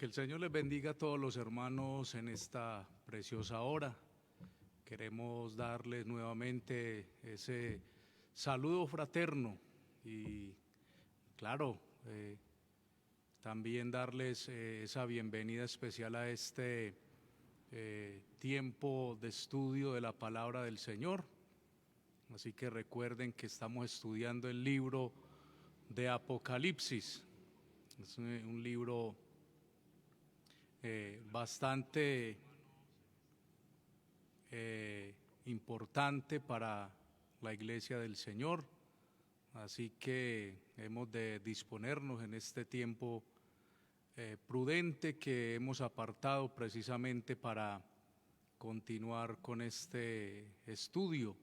Que el Señor les bendiga a todos los hermanos en esta preciosa hora. Queremos darles nuevamente ese saludo fraterno y, claro, también darles esa bienvenida especial a este tiempo de estudio de la palabra del Señor. Así que recuerden que estamos estudiando el libro de Apocalipsis. Es un libro bastante importante para la iglesia del Señor, así que hemos de disponernos en este tiempo prudente que hemos apartado precisamente para continuar con este estudio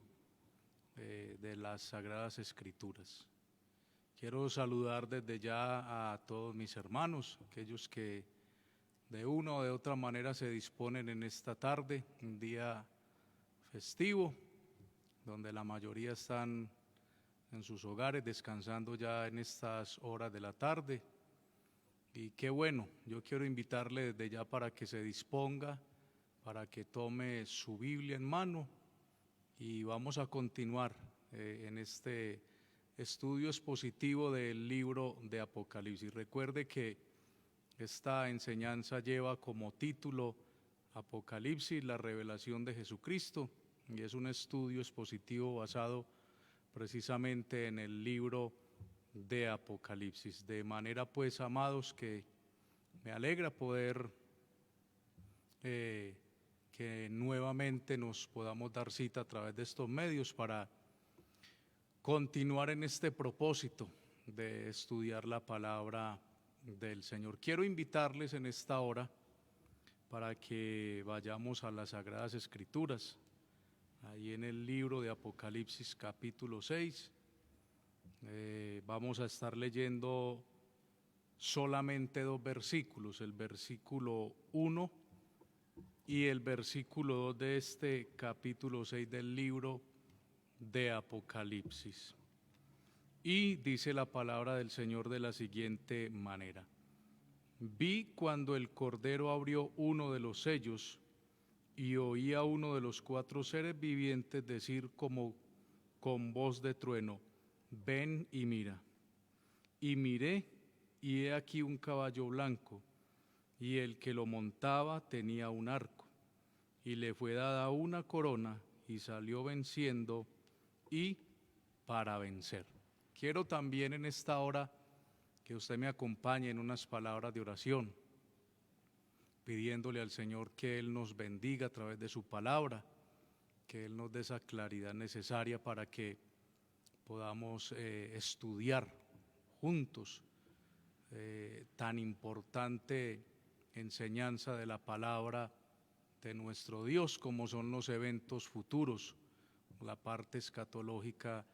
de las Sagradas Escrituras. Quiero saludar desde ya a todos mis hermanos, aquellos que de una o de otra manera se disponen en esta tarde, un día festivo, donde la mayoría están en sus hogares descansando ya en estas horas de la tarde. Y qué bueno, yo quiero invitarle desde ya para que se disponga, para que tome su Biblia en mano y vamos a continuar en este estudio expositivo del libro de Apocalipsis. Recuerde que esta enseñanza lleva como título Apocalipsis, la revelación de Jesucristo, y es un estudio expositivo basado precisamente en el libro de Apocalipsis. De manera pues, amados, que me alegra poder que nuevamente nos podamos dar cita a través de estos medios para continuar en este propósito de estudiar la palabra del Señor. Quiero invitarles en esta hora para que vayamos a las Sagradas Escrituras, ahí en el libro de Apocalipsis capítulo 6, vamos a estar leyendo solamente dos versículos, el versículo 1 y el versículo 2 de este capítulo 6 del libro de Apocalipsis. Y dice la palabra del Señor de la siguiente manera: vi cuando el Cordero abrió uno de los sellos y oí a uno de los cuatro seres vivientes decir como con voz de trueno: ven y mira. Y miré, y he aquí un caballo blanco, y el que lo montaba tenía un arco, y le fue dada una corona, y salió venciendo y para vencer. Quiero también en esta hora que usted me acompañe en unas palabras de oración, pidiéndole al Señor que Él nos bendiga a través de su palabra, que Él nos dé esa claridad necesaria para que podamos estudiar juntos tan importante enseñanza de la palabra de nuestro Dios como son los eventos futuros, la parte escatológica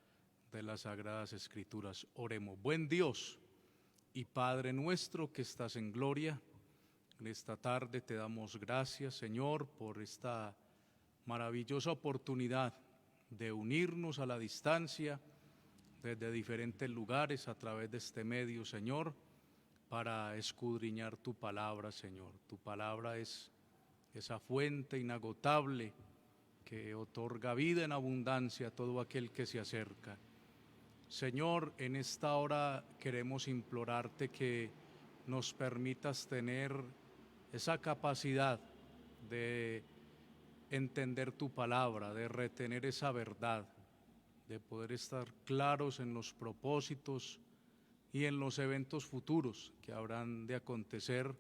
de las Sagradas Escrituras. Oremos. Buen Dios y Padre nuestro que estás en gloria, en esta tarde te damos gracias, Señor, por esta maravillosa oportunidad de unirnos a la distancia desde diferentes lugares a través de este medio, Señor, para escudriñar tu palabra, Señor. Tu palabra es esa fuente inagotable que otorga vida en abundancia a todo aquel que se acerca. Señor, en esta hora queremos implorarte que nos permitas tener esa capacidad de entender tu palabra, de retener esa verdad, de poder estar claros en los propósitos y en los eventos futuros que habrán de acontecer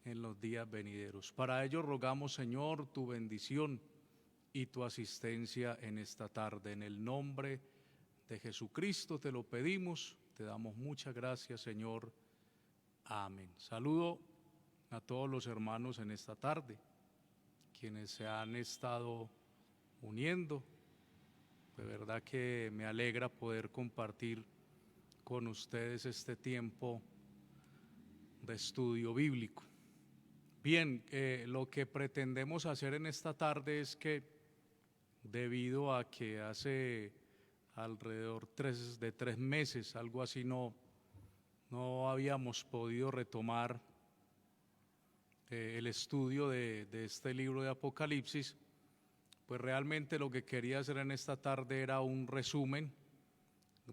en los días venideros. Para ello rogamos, Señor, tu bendición y tu asistencia en esta tarde. En el nombre de Jesucristo te lo pedimos, te damos muchas gracias, Señor. Amén. Saludo a todos los hermanos en esta tarde, quienes se han estado uniendo. De verdad que me alegra poder compartir con ustedes este tiempo de estudio bíblico. Bien, lo que pretendemos hacer en esta tarde es que, debido a que hace alrededor de 3 meses, algo así, no habíamos podido retomar el estudio de este libro de Apocalipsis, pues realmente lo que quería hacer en esta tarde era un resumen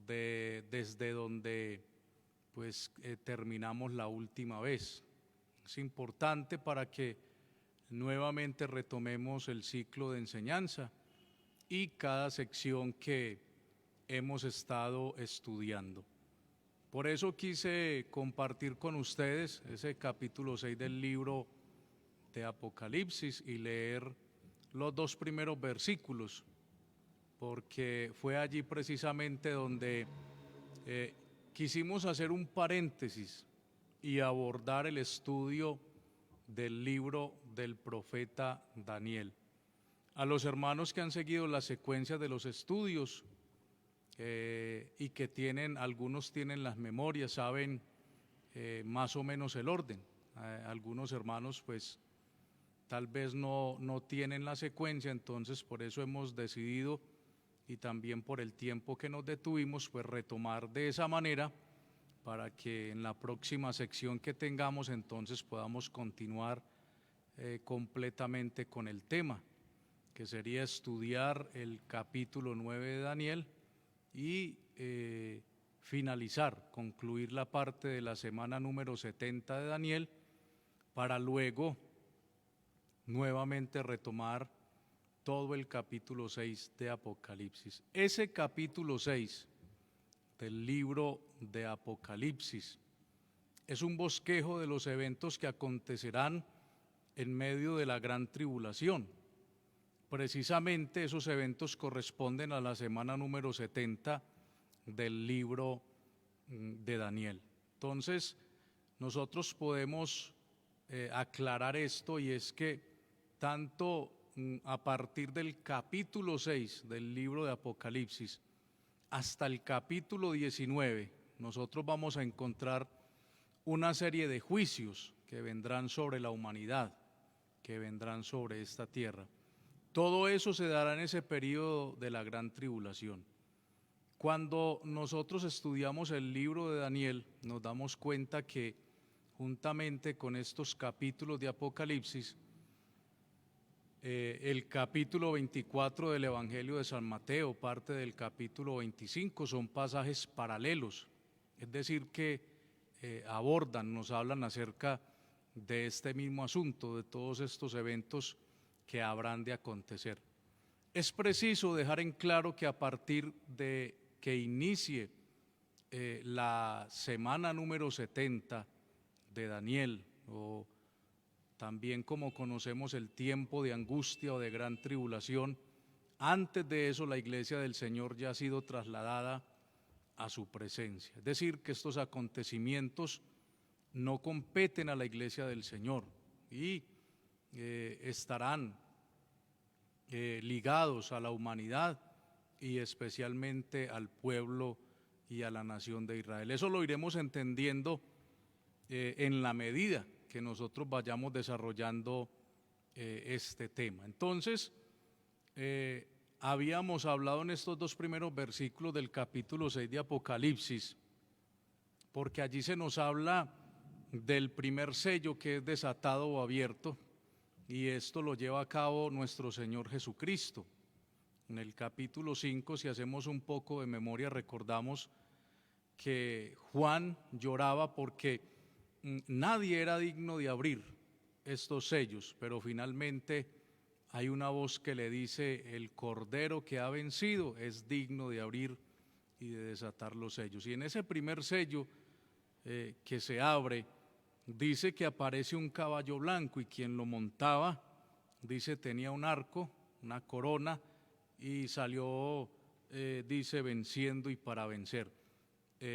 desde donde pues terminamos la última vez. Es importante para que nuevamente retomemos el ciclo de enseñanza y cada sección que hemos estado estudiando. Por eso quise compartir con ustedes ese capítulo 6 del libro de Apocalipsis y leer los 2 primeros versículos, porque fue allí precisamente donde quisimos hacer un paréntesis y abordar el estudio del libro del profeta Daniel. A los hermanos que han seguido la secuencia de los estudios y que algunos tienen las memorias, saben más o menos el orden. Algunos hermanos pues tal vez no tienen la secuencia, entonces por eso hemos decidido, y también por el tiempo que nos detuvimos, pues retomar de esa manera para que en la próxima sección que tengamos entonces podamos continuar completamente con el tema, que sería estudiar el capítulo 9 de Daniel y concluir la parte de la semana número 70 de Daniel, para luego nuevamente retomar todo el capítulo 6 de Apocalipsis. Ese capítulo 6 del libro de Apocalipsis es un bosquejo de los eventos que acontecerán en medio de la gran tribulación. Precisamente esos eventos corresponden a la semana número 70 del libro de Daniel. Entonces, nosotros podemos aclarar esto, y es que tanto a partir del capítulo 6 del libro de Apocalipsis hasta el capítulo 19, nosotros vamos a encontrar una serie de juicios que vendrán sobre la humanidad, que vendrán sobre esta tierra. Todo eso se dará en ese periodo de la gran tribulación. Cuando nosotros estudiamos el libro de Daniel, nos damos cuenta que juntamente con estos capítulos de Apocalipsis, el capítulo 24 del Evangelio de San Mateo, parte del capítulo 25, son pasajes paralelos, es decir que nos hablan acerca de este mismo asunto, de todos estos eventos que habrán de acontecer. Es preciso dejar en claro que a partir de que inicie la semana número 70 de Daniel, o también como conocemos el tiempo de angustia o de gran tribulación, antes de eso la iglesia del Señor ya ha sido trasladada a su presencia. Es decir, que estos acontecimientos no competen a la iglesia del Señor y estarán ligados a la humanidad y especialmente al pueblo y a la nación de Israel. Eso lo iremos entendiendo en la medida que nosotros vayamos desarrollando este tema. Entonces, habíamos hablado en estos 2 primeros versículos del capítulo 6 de Apocalipsis, porque allí se nos habla del primer sello que es desatado o abierto, y esto lo lleva a cabo nuestro Señor Jesucristo. En el capítulo 5, si hacemos un poco de memoria, recordamos que Juan lloraba porque nadie era digno de abrir estos sellos, pero finalmente hay una voz que le dice: el Cordero que ha vencido es digno de abrir y de desatar los sellos. Y en ese primer sello que se abre, dice que aparece un caballo blanco, y quien lo montaba, dice, tenía un arco, una corona, y salió, dice, venciendo y para vencer.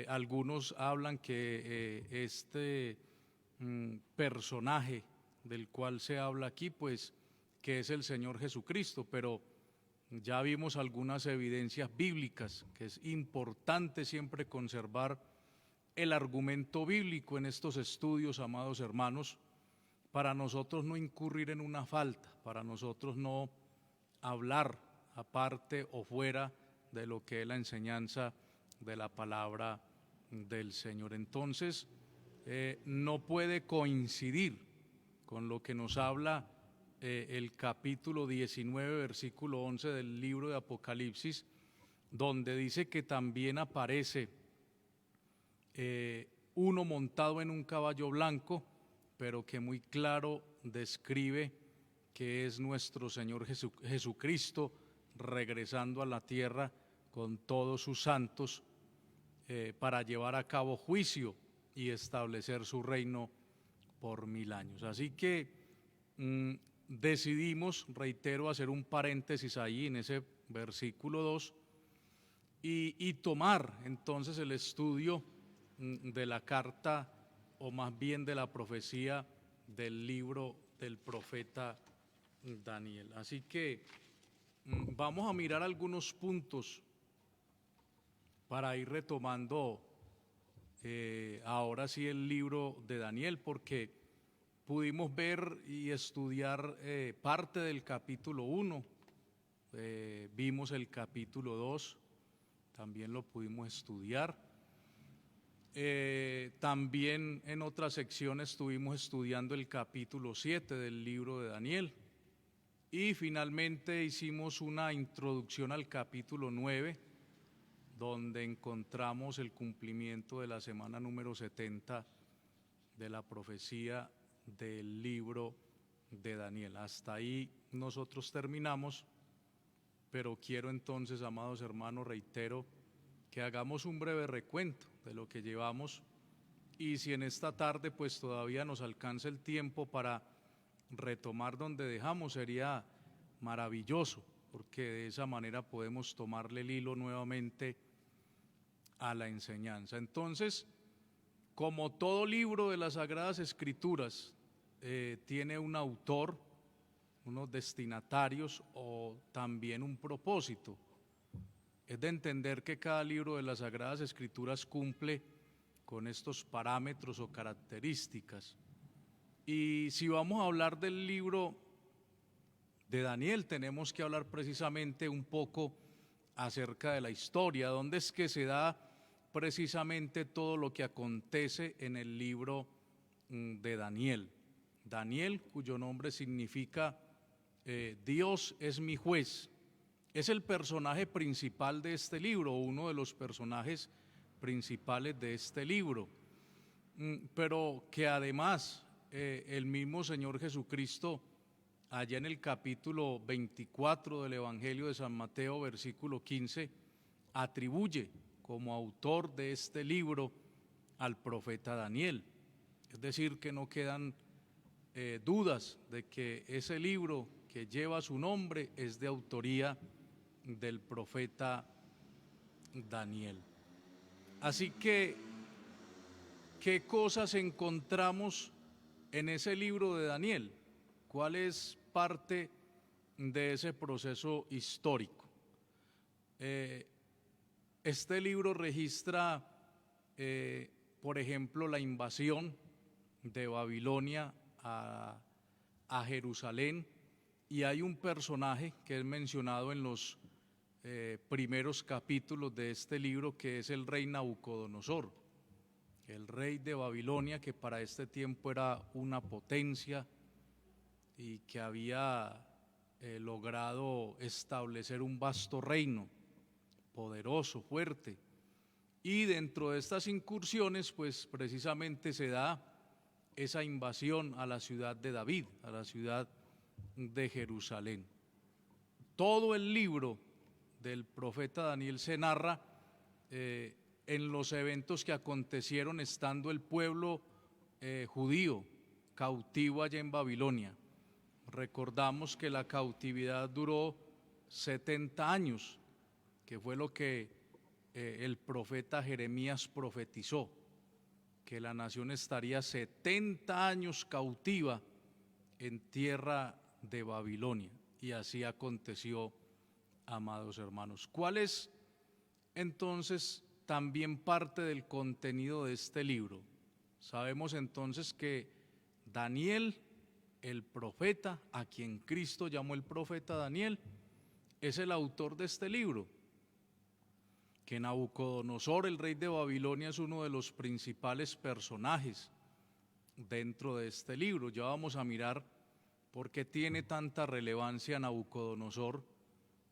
Algunos hablan que este personaje del cual se habla aquí, pues que es el Señor Jesucristo, pero ya vimos algunas evidencias bíblicas, que es importante siempre conservar el argumento bíblico en estos estudios, amados hermanos, para nosotros no incurrir en una falta, para nosotros no hablar aparte o fuera de lo que es la enseñanza de la palabra del Señor. Entonces, no puede coincidir con lo que nos habla el capítulo 19, versículo 11 del libro de Apocalipsis, donde dice que también aparece uno montado en un caballo blanco, pero que muy claro describe que es nuestro Señor Jesucristo regresando a la tierra con todos sus santos para llevar a cabo juicio y establecer su reino por 1000 años. Así que decidimos, reitero, hacer un paréntesis ahí en ese versículo 2 y tomar entonces el estudio de la carta, o más bien de la profecía del libro del profeta Daniel. Así que vamos a mirar algunos puntos para ir retomando ahora sí el libro de Daniel, porque pudimos ver y estudiar parte del capítulo 1, vimos el capítulo 2, también lo pudimos estudiar. También en otras secciones estuvimos estudiando el capítulo 7 del libro de Daniel y finalmente hicimos una introducción al capítulo 9, donde encontramos el cumplimiento de la semana número 70 de la profecía del libro de Daniel. Hasta ahí nosotros terminamos, pero quiero entonces, amados hermanos, reitero, que hagamos un breve recuento de lo que llevamos, y si en esta tarde pues todavía nos alcanza el tiempo para retomar donde dejamos, sería maravilloso, porque de esa manera podemos tomarle el hilo nuevamente a la enseñanza. Entonces, como todo libro de las Sagradas Escrituras tiene un autor, unos destinatarios o también un propósito, es de entender que cada libro de las Sagradas Escrituras cumple con estos parámetros o características. Y si vamos a hablar del libro de Daniel, tenemos que hablar precisamente un poco acerca de la historia, dónde es que se da precisamente todo lo que acontece en el libro de Daniel. Daniel, cuyo nombre significa Dios es mi juez, es el personaje principal de este libro, uno de los personajes principales de este libro, pero que además el mismo Señor Jesucristo, allá en el capítulo 24 del Evangelio de San Mateo, versículo 15, atribuye como autor de este libro al profeta Daniel. Es decir, que no quedan dudas de que ese libro que lleva su nombre es de autoría del profeta Daniel. Así que, ¿qué cosas encontramos en ese libro de Daniel? ¿Cuál es parte de ese proceso histórico? Este libro registra, por ejemplo, la invasión de Babilonia a Jerusalén, y hay un personaje que es mencionado en los primeros capítulos de este libro, que es el rey Nabucodonosor, el rey de Babilonia, que para este tiempo era una potencia y que había logrado establecer un vasto reino, poderoso, fuerte. Y dentro de estas incursiones, pues precisamente se da esa invasión a la ciudad de David, a la ciudad de Jerusalén. Todo el libro del profeta Daniel se narra en los eventos que acontecieron estando el pueblo judío cautivo allá en Babilonia. Recordamos que la cautividad duró 70 años, que fue lo que el profeta Jeremías profetizó, que la nación estaría 70 años cautiva en tierra de Babilonia, y así aconteció, amados hermanos. ¿Cuál es entonces también parte del contenido de este libro? Sabemos entonces que Daniel, el profeta, a quien Cristo llamó el profeta Daniel, es el autor de este libro, que Nabucodonosor, el rey de Babilonia, es uno de los principales personajes, dentro de este libro. Ya vamos a mirar por qué tiene tanta relevancia Nabucodonosor,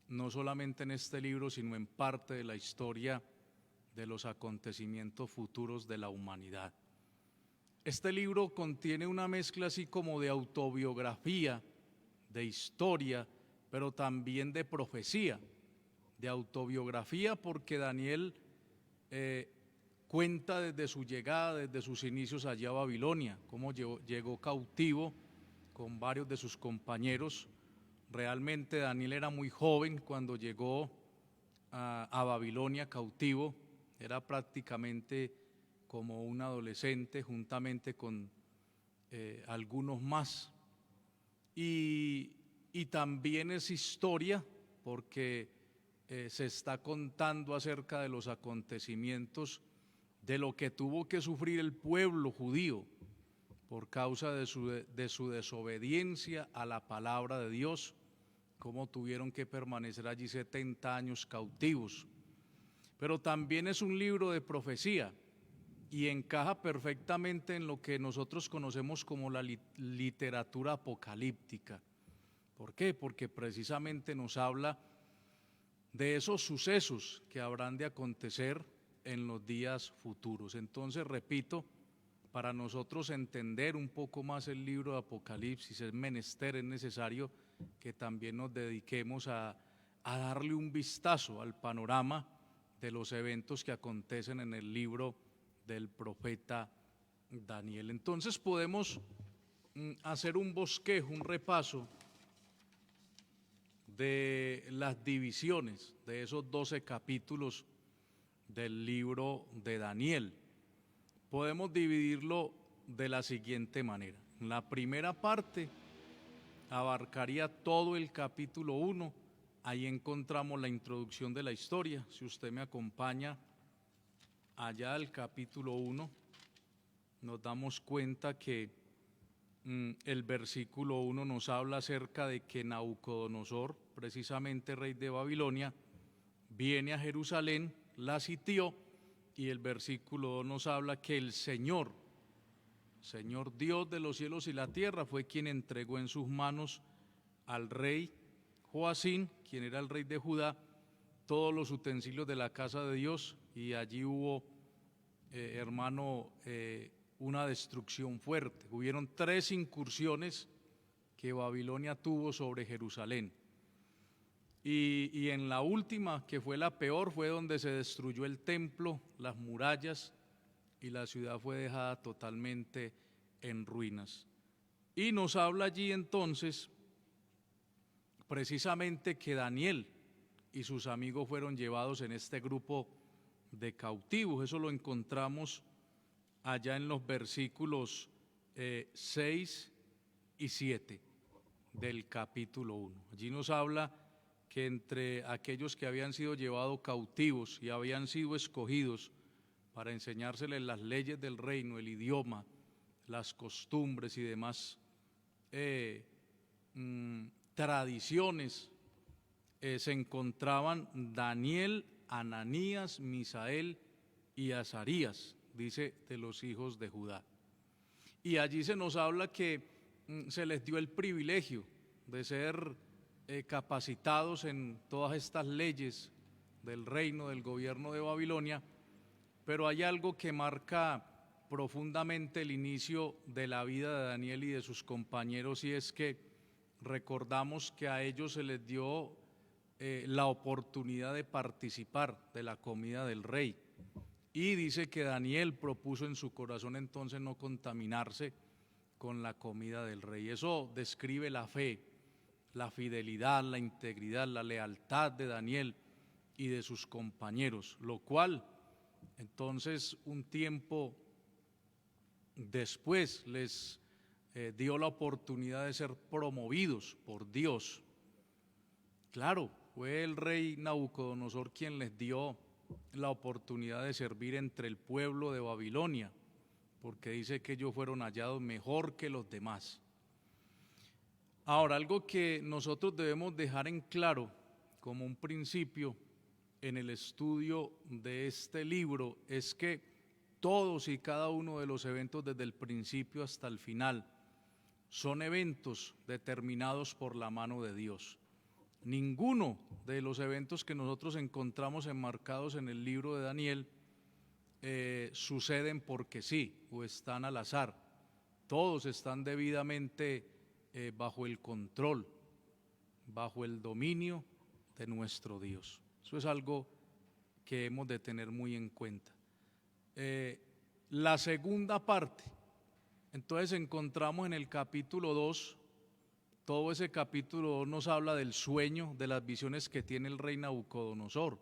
no solamente en este libro, sino en parte de la historia de los acontecimientos futuros de la humanidad. Este libro contiene una mezcla así como de autobiografía, de historia, pero también de profecía. De autobiografía porque Daniel cuenta desde su llegada, desde sus inicios allá a Babilonia, cómo llegó cautivo con varios de sus compañeros. Realmente Daniel era muy joven cuando llegó a Babilonia cautivo, era prácticamente como un adolescente juntamente con algunos más. Y también es historia porque se está contando acerca de los acontecimientos de lo que tuvo que sufrir el pueblo judío por causa de su desobediencia a la palabra de Dios, cómo tuvieron que permanecer allí 70 años cautivos. Pero también es un libro de profecía y encaja perfectamente en lo que nosotros conocemos como la literatura apocalíptica. ¿Por qué? Porque precisamente nos habla de esos sucesos que habrán de acontecer en los días futuros. Entonces, repito, para nosotros entender un poco más el libro de Apocalipsis es menester, es necesario que también nos dediquemos a darle un vistazo al panorama de los eventos que acontecen en el libro del profeta Daniel. Entonces podemos hacer un bosquejo, un repaso de las divisiones de esos 12 capítulos del libro de Daniel. Podemos dividirlo de la siguiente manera. La primera parte abarcaría todo el capítulo 1, ahí encontramos la introducción de la historia. Si usted me acompaña allá al capítulo 1, nos damos cuenta que el versículo 1 nos habla acerca de que Nabucodonosor, precisamente rey de Babilonia, viene a Jerusalén, la sitió, y el versículo 2 nos habla que el Señor Dios de los cielos y la tierra, fue quien entregó en sus manos al rey Joacín, quien era el rey de Judá, todos los utensilios de la casa de Dios, y allí hubo, una destrucción fuerte. Hubieron 3 incursiones que Babilonia tuvo sobre Jerusalén. Y en la última, que fue la peor, fue donde se destruyó el templo, las murallas, y la ciudad fue dejada totalmente en ruinas. Y nos habla allí entonces precisamente que Daniel y sus amigos fueron llevados en este grupo de cautivos. Eso lo encontramos allá en los versículos 6 y 7 del capítulo 1. Allí nos habla que entre aquellos que habían sido llevados cautivos y habían sido escogidos para enseñárseles las leyes del reino, el idioma, las costumbres y demás tradiciones, se encontraban Daniel, Ananías, Misael y Azarías, dice, de los hijos de Judá. Y allí se nos habla que se les dio el privilegio de ser capacitados en todas estas leyes del reino, del gobierno de Babilonia, pero hay algo que marca profundamente el inicio de la vida de Daniel y de sus compañeros, y es que recordamos que a ellos se les dio la oportunidad de participar de la comida del rey, y dice que Daniel propuso en su corazón entonces no contaminarse con la comida del rey. Eso describe la fe, la fidelidad, la integridad, la lealtad de Daniel y de sus compañeros, lo cual entonces un tiempo después les dio la oportunidad de ser promovidos por Dios. Claro, fue el rey Nabucodonosor quien les dio la oportunidad de servir entre el pueblo de Babilonia, porque dice que ellos fueron hallados mejor que los demás. Ahora, algo que nosotros debemos dejar en claro como un principio en el estudio de este libro es que todos y cada uno de los eventos desde el principio hasta el final son eventos determinados por la mano de Dios. Ninguno de los eventos que nosotros encontramos enmarcados en el libro de Daniel suceden porque sí o están al azar. Todos están debidamente bajo el control, bajo el dominio de nuestro Dios. Eso es algo que hemos de tener muy en cuenta. La segunda parte, entonces encontramos en el capítulo 2, todo ese capítulo 2 nos habla del sueño, de las visiones que tiene el rey Nabucodonosor.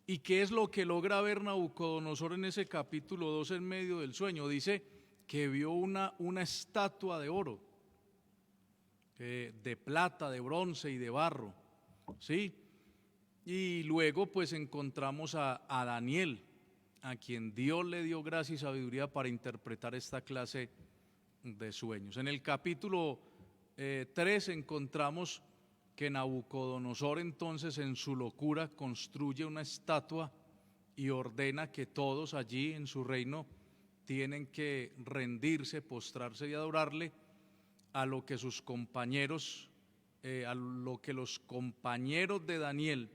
¿Y qué es lo que logra ver Nabucodonosor en ese capítulo 2 en medio del sueño? Dice que vio una estatua de oro, de plata, de bronce y de barro, ¿sí? Y luego pues encontramos a Daniel, a quien Dios le dio gracia y sabiduría para interpretar esta clase de sueños. En el capítulo 3 encontramos que Nabucodonosor entonces en su locura construye una estatua y ordena que todos allí en su reino tienen que rendirse, postrarse y adorarle, a lo que sus compañeros, a lo que los compañeros de Daniel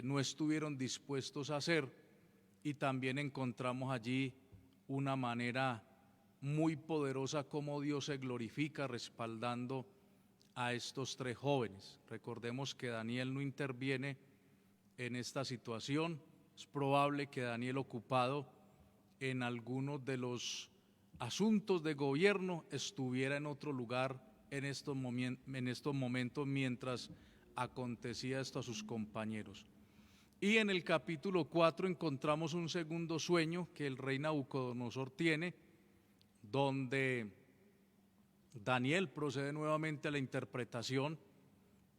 no estuvieron dispuestos a hacer. Y también encontramos allí una manera muy poderosa como Dios se glorifica respaldando a estos tres jóvenes. Recordemos que Daniel no interviene en esta situación. Es probable que Daniel, ocupado en algunos de los asuntos de gobierno, estuviera en otro lugar en estos momentos mientras acontecía esto a sus compañeros. Y en el capítulo 4 encontramos un segundo sueño que el rey Nabucodonosor tiene, donde Daniel procede nuevamente a la interpretación,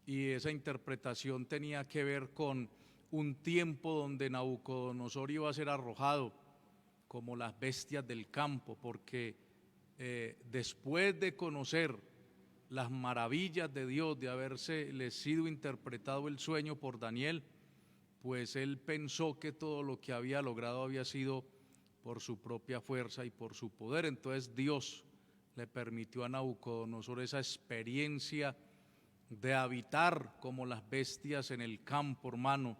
y esa interpretación tenía que ver con un tiempo donde Nabucodonosor iba a ser arrojado como las bestias del campo, porque después de conocer las maravillas de Dios, de haberse sido interpretado el sueño por Daniel, pues él pensó que todo lo que había logrado había sido por su propia fuerza y por su poder. Entonces Dios le permitió a Nabucodonosor esa experiencia de habitar como las bestias en el campo, hermano,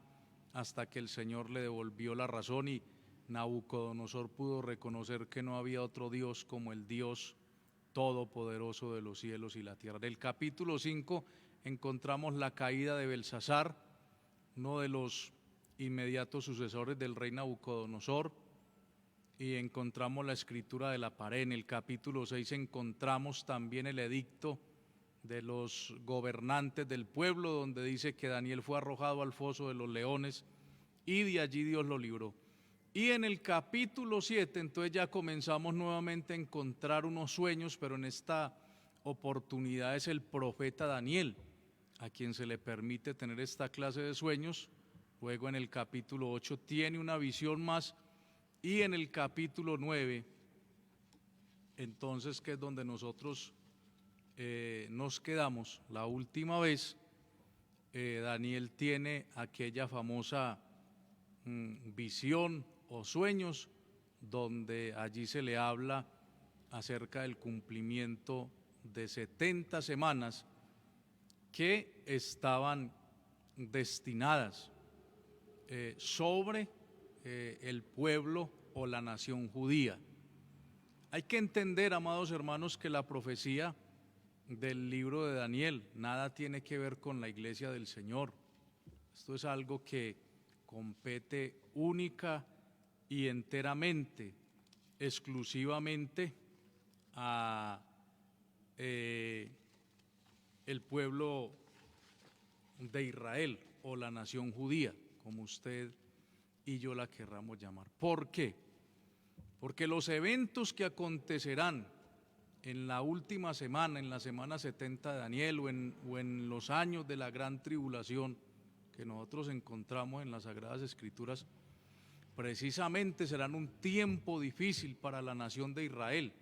hasta que el Señor le devolvió la razón y Nabucodonosor pudo reconocer que no había otro Dios como el Dios todopoderoso de los cielos y la tierra. En el capítulo 5 encontramos la caída de Belsasar, uno de los inmediatos sucesores del rey Nabucodonosor, y encontramos la escritura de la pared. En el capítulo 6 encontramos también el edicto de los gobernantes del pueblo, donde dice que Daniel fue arrojado al foso de los leones y de allí Dios lo libró. Y en el capítulo 7 entonces ya comenzamos nuevamente a encontrar unos sueños, pero en esta oportunidad es el profeta Daniel a quien se le permite tener esta clase de sueños. Luego en el capítulo 8 tiene una visión más, y en el capítulo 9 entonces, que es donde nosotros nos quedamos la última vez, Daniel tiene aquella famosa visión o sueños, donde allí se le habla acerca del cumplimiento de 70 semanas que estaban destinadas sobre el pueblo o la nación judía. Hay que entender, amados hermanos, que la profecía del libro de Daniel nada tiene que ver con la iglesia del Señor. Esto es algo que compete única y enteramente, exclusivamente a el pueblo de Israel o la nación judía, como usted y yo la querramos llamar. ¿Por qué? Porque los eventos que acontecerán en la última semana, en la semana 70 de Daniel, o en los años de la gran tribulación que nosotros encontramos en las Sagradas Escrituras, precisamente serán un tiempo difícil para la nación de Israel,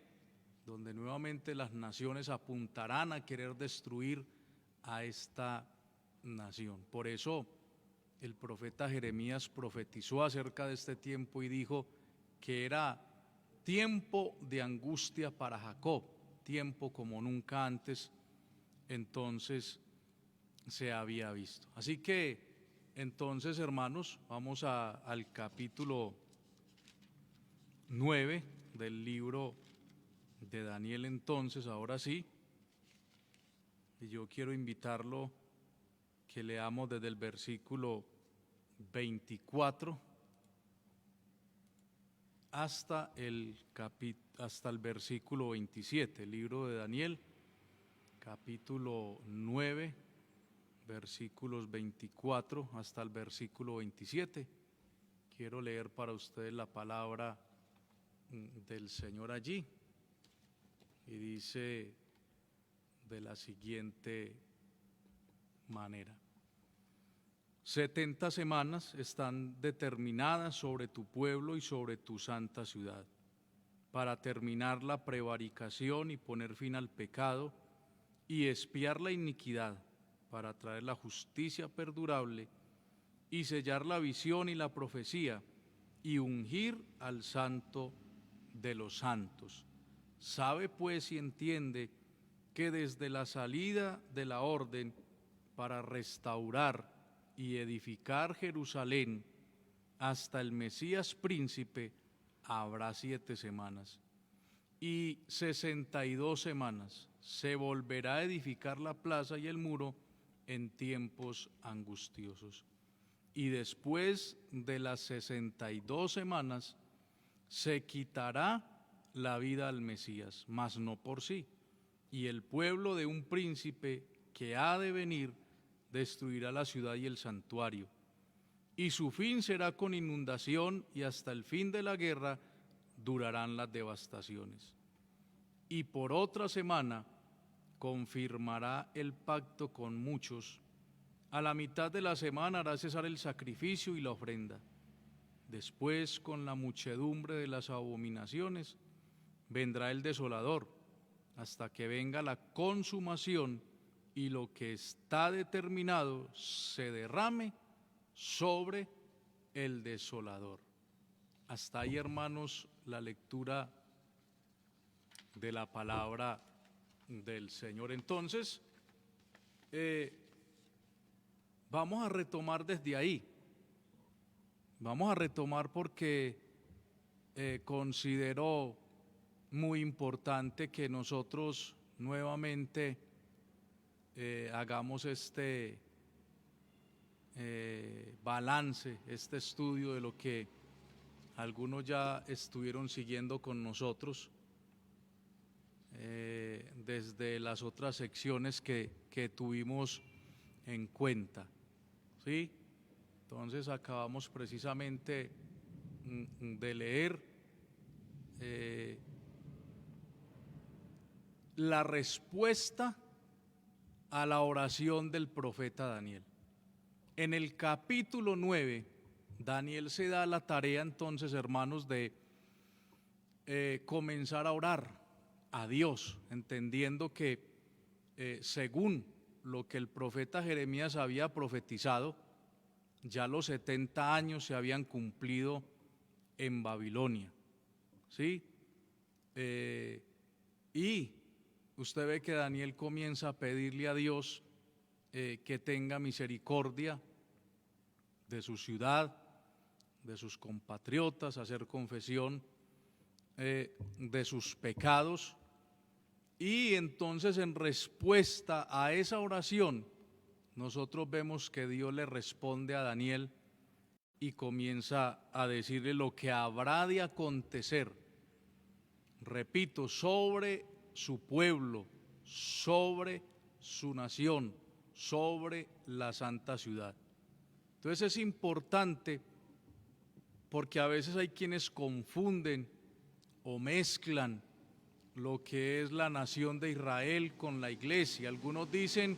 donde nuevamente las naciones apuntarán a querer destruir a esta nación. Por eso el profeta Jeremías profetizó acerca de este tiempo y dijo que era tiempo de angustia para Jacob, tiempo como nunca antes entonces se había visto. Así que entonces, hermanos, vamos al capítulo 9 del libro de Daniel. Entonces, ahora sí, y yo quiero invitarlo que leamos desde el versículo 24 hasta el versículo 27, el libro de Daniel, capítulo 9, versículos 24 hasta el versículo 27. Quiero leer para ustedes la palabra del Señor allí, y dice de la siguiente manera: 70 semanas están determinadas sobre tu pueblo y sobre tu santa ciudad, para terminar la prevaricación y poner fin al pecado y expiar la iniquidad, para traer la justicia perdurable y sellar la visión y la profecía y ungir al santo de los santos. Sabe pues y entiende que desde la salida de la orden para restaurar y edificar Jerusalén hasta el Mesías príncipe habrá 7 semanas, y 62 semanas se volverá a edificar la plaza y el muro en tiempos angustiosos. Y después de las 62 semanas se quitará la vida al Mesías, mas no por sí, y el pueblo de un príncipe que ha de venir destruirá la ciudad y el santuario, y su fin será con inundación, y hasta el fin de la guerra durarán las devastaciones. Y por otra semana confirmará el pacto con muchos. A la mitad de la semana hará cesar el sacrificio y la ofrenda. Después, con la muchedumbre de las abominaciones, vendrá el desolador, hasta que venga la consumación y lo que está determinado se derrame sobre el desolador. Hasta ahí, hermanos, la lectura de la palabra del Señor. Entonces, vamos a retomar desde ahí. Vamos a retomar porque considero muy importante que nosotros nuevamente hagamos este balance, este estudio de lo que algunos ya estuvieron siguiendo con nosotros desde las otras secciones que tuvimos en cuenta, ¿sí? Entonces acabamos precisamente de leer la respuesta a la oración del profeta Daniel. En el capítulo 9, Daniel se da la tarea entonces, hermanos, de comenzar a orar a Dios, entendiendo que según lo que el profeta Jeremías había profetizado, ya los 70 años se habían cumplido en Babilonia, ¿sí? Y usted ve que Daniel comienza a pedirle a Dios que tenga misericordia de su ciudad, de sus compatriotas, hacer confesión de sus pecados. Y entonces, en respuesta a esa oración, nosotros vemos que Dios le responde a Daniel y comienza a decirle lo que habrá de acontecer, repito, sobre su pueblo, sobre su nación, sobre la santa ciudad. Entonces es importante porque a veces hay quienes confunden o mezclan lo que es la nación de Israel con la iglesia. Algunos dicen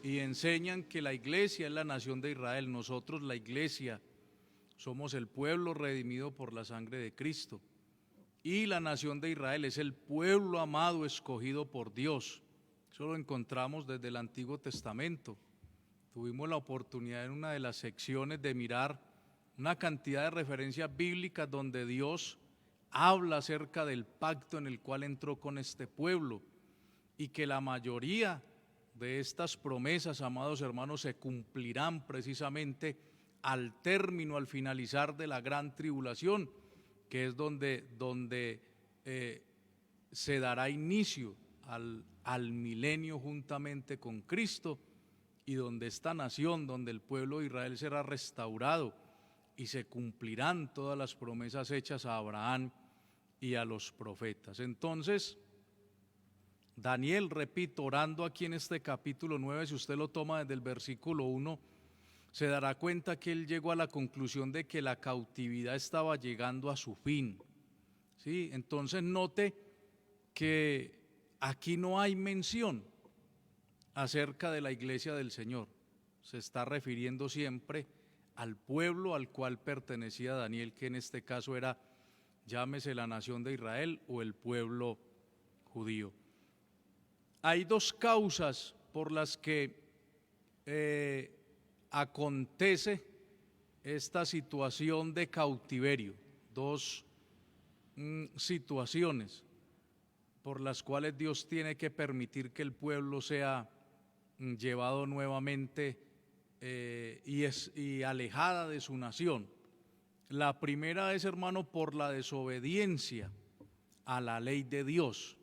y enseñan que la iglesia es la nación de Israel. Nosotros, la iglesia, somos el pueblo redimido por la sangre de Cristo. Y la nación de Israel es el pueblo amado, escogido por Dios. Eso lo encontramos desde el Antiguo Testamento. Tuvimos la oportunidad en una de las secciones de mirar una cantidad de referencias bíblicas donde Dios habla acerca del pacto en el cual entró con este pueblo y que la mayoría de estas promesas, amados hermanos, se cumplirán precisamente al término, al finalizar de la gran tribulación, que es donde se dará inicio al milenio juntamente con Cristo, y donde esta nación, donde el pueblo de Israel será restaurado y se cumplirán todas las promesas hechas a Abraham y a los profetas. Entonces, Daniel, repito, orando aquí en este capítulo 9, si usted lo toma desde el versículo 1, se dará cuenta que él llegó a la conclusión de que la cautividad estaba llegando a su fin. ¿Sí? Entonces note que aquí no hay mención acerca de la iglesia del Señor. Se está refiriendo siempre al pueblo al cual pertenecía Daniel, que en este caso era, llámese la nación de Israel o el pueblo judío. Hay dos causas por las que acontece esta situación de cautiverio, dos situaciones por las cuales Dios tiene que permitir que el pueblo sea llevado nuevamente y alejada de su nación. La primera es, hermano, por la desobediencia a la ley de Dios.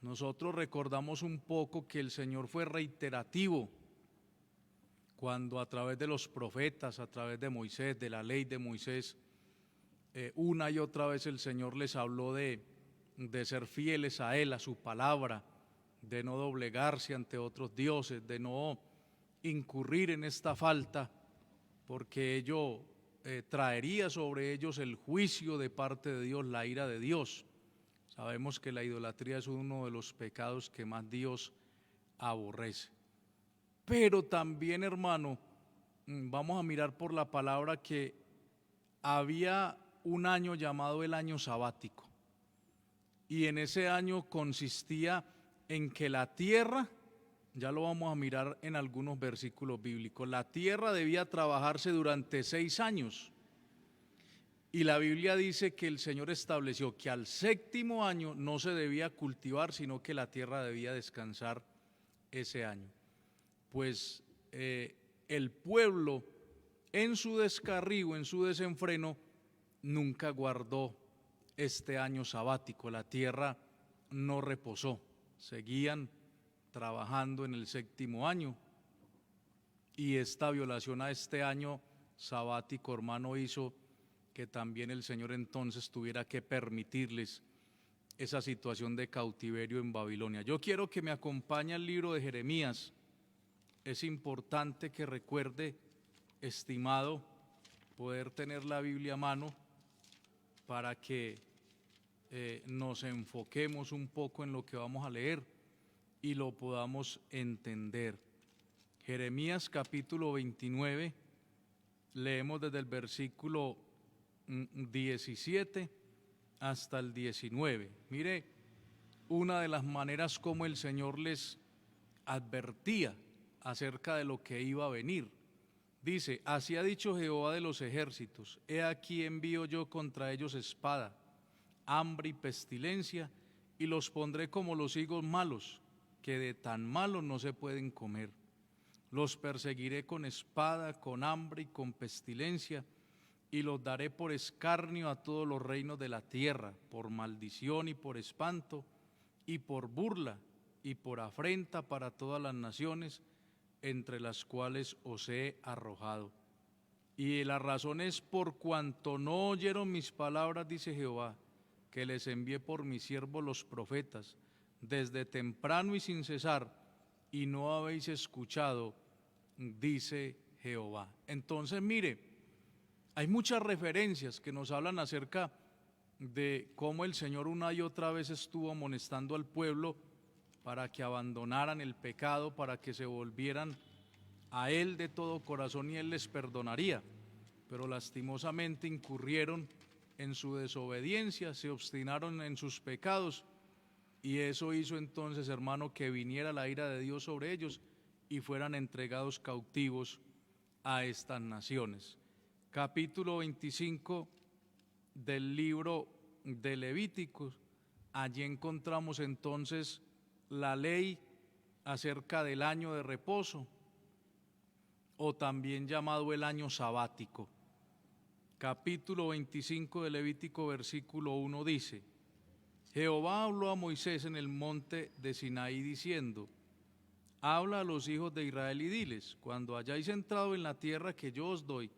Nosotros recordamos un poco que el Señor fue reiterativo cuando a través de los profetas, a través de Moisés, de la ley de Moisés, una y otra vez el Señor les habló de ser fieles a Él, a su palabra, de no doblegarse ante otros dioses, de no incurrir en esta falta, porque ello traería sobre ellos el juicio de parte de Dios, la ira de Dios. Sabemos que la idolatría es uno de los pecados que más Dios aborrece. Pero también, hermano, vamos a mirar por la palabra que había un año llamado el año sabático, y en ese año consistía en que la tierra, ya lo vamos a mirar en algunos versículos bíblicos, la tierra debía trabajarse durante 6 años, y la Biblia dice que el Señor estableció que al 7º año no se debía cultivar, sino que la tierra debía descansar ese año. Pues el pueblo, en su descarrío, en su desenfreno, nunca guardó este año sabático. La tierra no reposó, seguían trabajando en el 7º año, y esta violación a este año sabático, hermano, hizo que también el Señor entonces tuviera que permitirles esa situación de cautiverio en Babilonia. Yo quiero que me acompañe al libro de Jeremías. Es importante que recuerde, estimado, poder tener la Biblia a mano para que nos enfoquemos un poco en lo que vamos a leer y lo podamos entender. Jeremías capítulo 29, leemos desde el versículo 17 hasta el 19. Mire, una de las maneras como el Señor les advertía acerca de lo que iba a venir. Dice: así ha dicho Jehová de los ejércitos, he aquí envío yo contra ellos espada, hambre y pestilencia, y los pondré como los higos malos, que de tan malos no se pueden comer. Los perseguiré con espada, con hambre y con pestilencia, y los daré por escarnio a todos los reinos de la tierra, por maldición y por espanto, y por burla y por afrenta para todas las naciones, entre las cuales os he arrojado. Y la razón es por cuanto no oyeron mis palabras, dice Jehová, que les envié por mis siervos los profetas, desde temprano y sin cesar, y no habéis escuchado, dice Jehová. Entonces, mire, hay muchas referencias que nos hablan acerca de cómo el Señor una y otra vez estuvo amonestando al pueblo para que abandonaran el pecado, para que se volvieran a Él de todo corazón y Él les perdonaría. Pero lastimosamente incurrieron en su desobediencia, se obstinaron en sus pecados, y eso hizo entonces, hermano, que viniera la ira de Dios sobre ellos y fueran entregados cautivos a estas naciones. Capítulo 25 del libro de Levíticos, allí encontramos entonces la ley acerca del año de reposo, o también llamado el año sabático. Capítulo 25 de Levítico, versículo 1 dice: Jehová habló a Moisés en el monte de Sinaí diciendo: habla a los hijos de Israel y diles: cuando hayáis entrado en la tierra que yo os doy,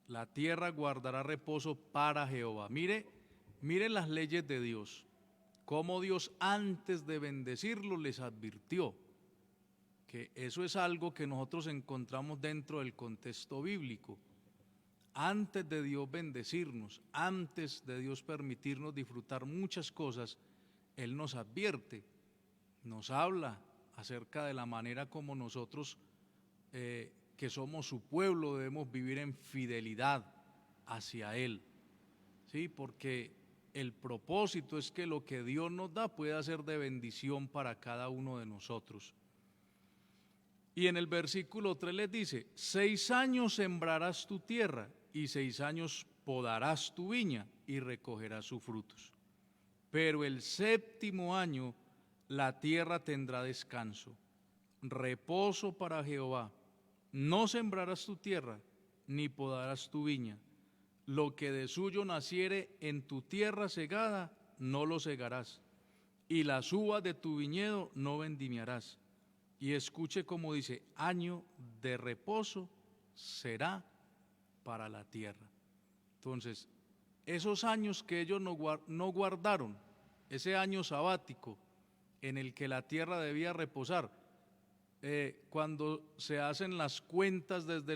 la tierra guardará reposo para Jehová. Mire las leyes de Dios, cómo Dios antes de bendecirlos les advirtió que eso es algo que nosotros encontramos dentro del contexto bíblico. Antes de Dios bendecirnos, antes de Dios permitirnos disfrutar muchas cosas, Él nos advierte, nos habla acerca de la manera como nosotros, que somos su pueblo, debemos vivir en fidelidad hacia Él, ¿sí? Porque el propósito es que lo que Dios nos da pueda ser de bendición para cada uno de nosotros. Y en el versículo 3 les dice: 6 años sembrarás tu tierra y 6 años podarás tu viña y recogerás sus frutos. Pero el 7º año la tierra tendrá descanso, reposo para Jehová. No sembrarás tu tierra, ni podarás tu viña. Lo que de suyo naciere en tu tierra segada, no lo segarás, y las uvas de tu viñedo no vendimiarás. Y escuche cómo dice: año de reposo será para la tierra. Entonces, esos años que ellos no guardaron, ese año sabático en el que la tierra debía reposar, cuando se hacen las cuentas desde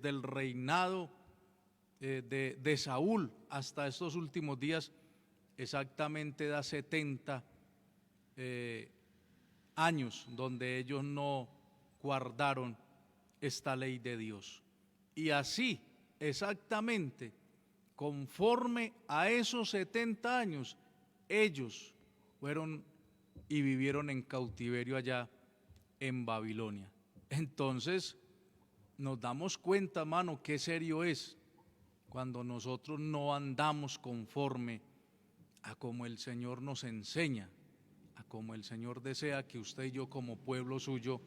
el reinado de Saúl hasta estos últimos días, exactamente da 70 años donde ellos no guardaron esta ley de Dios. Y así, exactamente, conforme a esos 70 años, ellos fueron y vivieron en cautiverio allá en Babilonia. Entonces, nos damos cuenta, hermano, qué serio es cuando nosotros no andamos conforme a como el Señor nos enseña, a como el Señor desea que usted y yo como pueblo suyo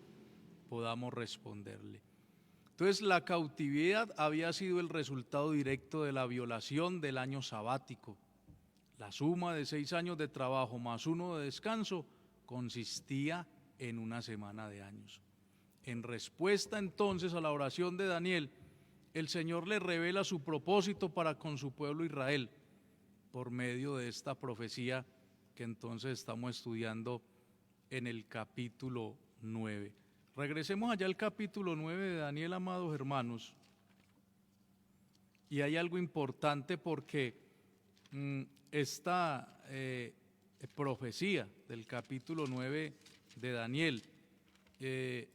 podamos responderle. Entonces, la cautividad había sido el resultado directo de la violación del año sabático. La suma de 6 años de trabajo más 1 de descanso consistía en una semana de años. En respuesta entonces a la oración de Daniel, el Señor le revela su propósito para con su pueblo Israel por medio de esta profecía que entonces estamos estudiando en el capítulo 9. Regresemos allá al capítulo 9 de Daniel, amados hermanos, y hay algo importante porque esta profecía del capítulo 9 de Daniel,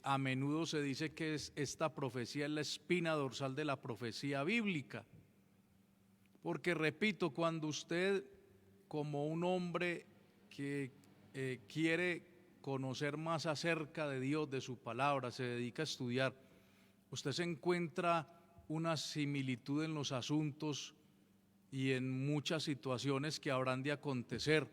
a menudo se dice que esta profecía es la espina dorsal de la profecía bíblica, porque repito, cuando usted como un hombre que quiere conocer más acerca de Dios, de su palabra, se dedica a estudiar, usted se encuentra una similitud en los asuntos y en muchas situaciones que habrán de acontecer,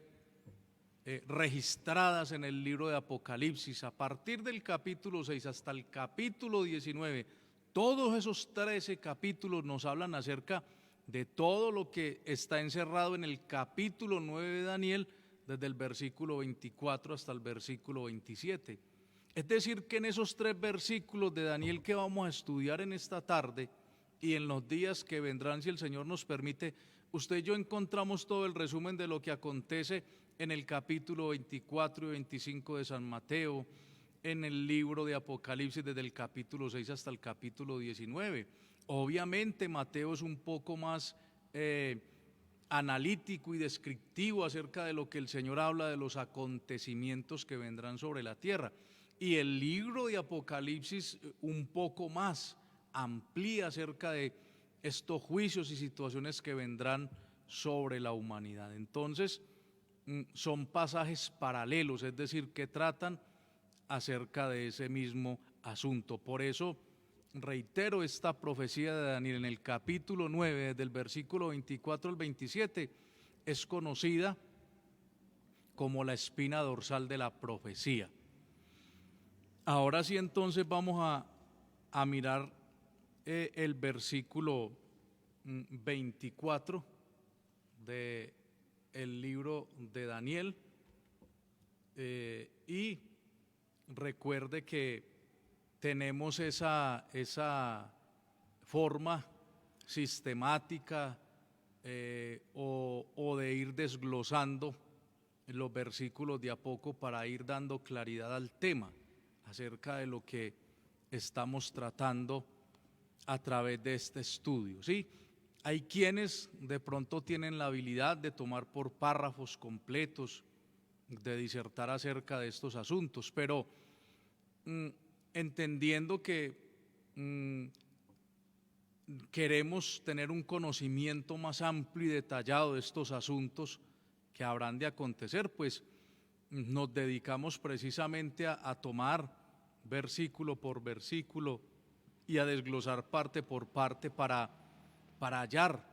registradas en el libro de Apocalipsis. A partir del capítulo 6 hasta el capítulo 19, todos esos 13 capítulos nos hablan acerca de todo lo que está encerrado en el capítulo 9 de Daniel, desde el versículo 24 hasta el versículo 27. Es decir, que en esos 3 versículos de Daniel que vamos a estudiar en esta tarde y en los días que vendrán, si el Señor nos permite, usted y yo encontramos todo el resumen de lo que acontece en el capítulo 24 y 25 de San Mateo, en el libro de Apocalipsis desde el capítulo 6 hasta el capítulo 19. Obviamente Mateo es un poco más analítico y descriptivo acerca de lo que el Señor habla de los acontecimientos que vendrán sobre la tierra. Y el libro de Apocalipsis un poco más amplía acerca de estos juicios y situaciones que vendrán sobre la humanidad. Entonces, son pasajes paralelos, es decir, que tratan acerca de ese mismo asunto. Por eso reitero, esta profecía de Daniel en el capítulo 9, desde el versículo 24 al 27, es conocida como la espina dorsal de la profecía. Ahora sí, entonces vamos a mirar el versículo 24 del libro de Daniel, y recuerde que tenemos esa forma sistemática o de ir desglosando los versículos de a poco para ir dando claridad al tema acerca de lo que estamos tratando a través de este estudio, ¿sí? Hay quienes de pronto tienen la habilidad de tomar por párrafos completos, de disertar acerca de estos asuntos, pero entendiendo que queremos tener un conocimiento más amplio y detallado de estos asuntos que habrán de acontecer, pues nos dedicamos precisamente a tomar versículo por versículo y a desglosar parte por parte para hallar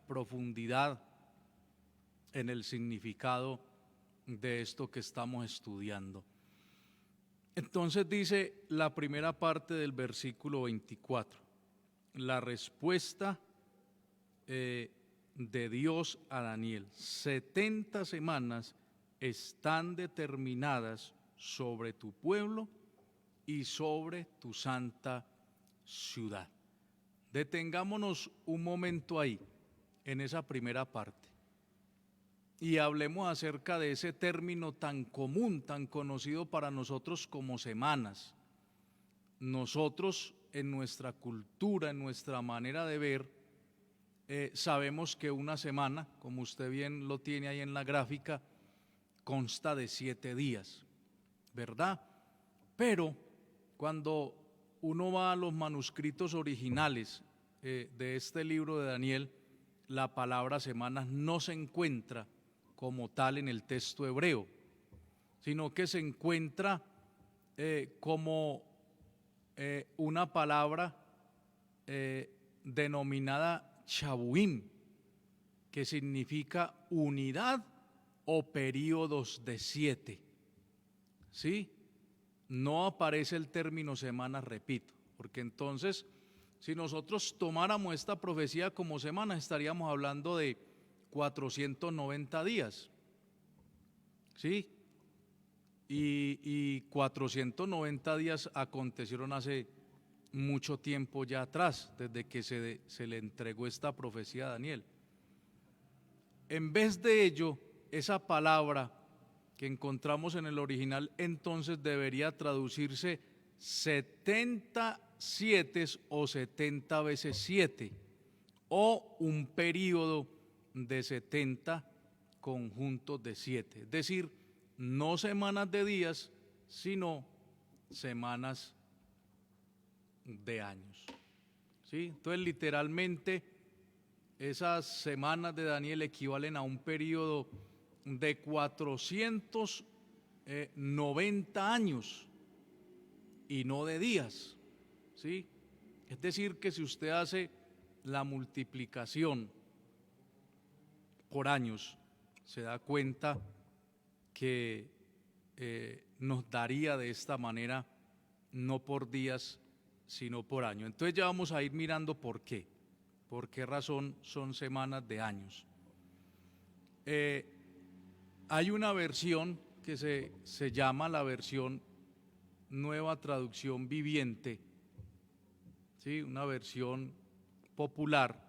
profundidad en el significado de esto que estamos estudiando. Entonces dice la primera parte del versículo 24, la respuesta de Dios a Daniel: 70 semanas están determinadas sobre tu pueblo y sobre tu santa ciudad. Detengámonos un momento ahí, en esa primera parte, y hablemos acerca de ese término tan común, tan conocido para nosotros como semanas. Nosotros, en nuestra cultura, en nuestra manera de ver, sabemos que una semana, como usted bien lo tiene ahí en la gráfica, consta de 7 días, ¿verdad? Pero cuando uno va a los manuscritos originales de este libro de Daniel, la palabra semanas no se encuentra como tal en el texto hebreo, sino que se encuentra como una palabra denominada chabuim, que significa unidad o períodos de 7, ¿sí? No aparece el término semanas, repito, porque entonces, si nosotros tomáramos esta profecía como semanas, estaríamos hablando de 490 días, ¿sí? Y 490 días acontecieron hace mucho tiempo ya atrás, desde que se le entregó esta profecía a Daniel. En vez de ello, esa palabra que encontramos en el original entonces debería traducirse 70 siete o 70 veces 7, o un periodo de 70 conjuntos de 7, es decir, no semanas de días, sino semanas de años, ¿sí? Entonces literalmente esas semanas de Daniel equivalen a un periodo de 490 años y no de días, ¿sí? Es decir, que si usted hace la multiplicación por años, se da cuenta que nos daría de esta manera, no por días, sino por año. Entonces ya vamos a ir mirando por qué razón son semanas de años. Hay una versión que se llama la versión Nueva Traducción Viviente, ¿sí? Una versión popular,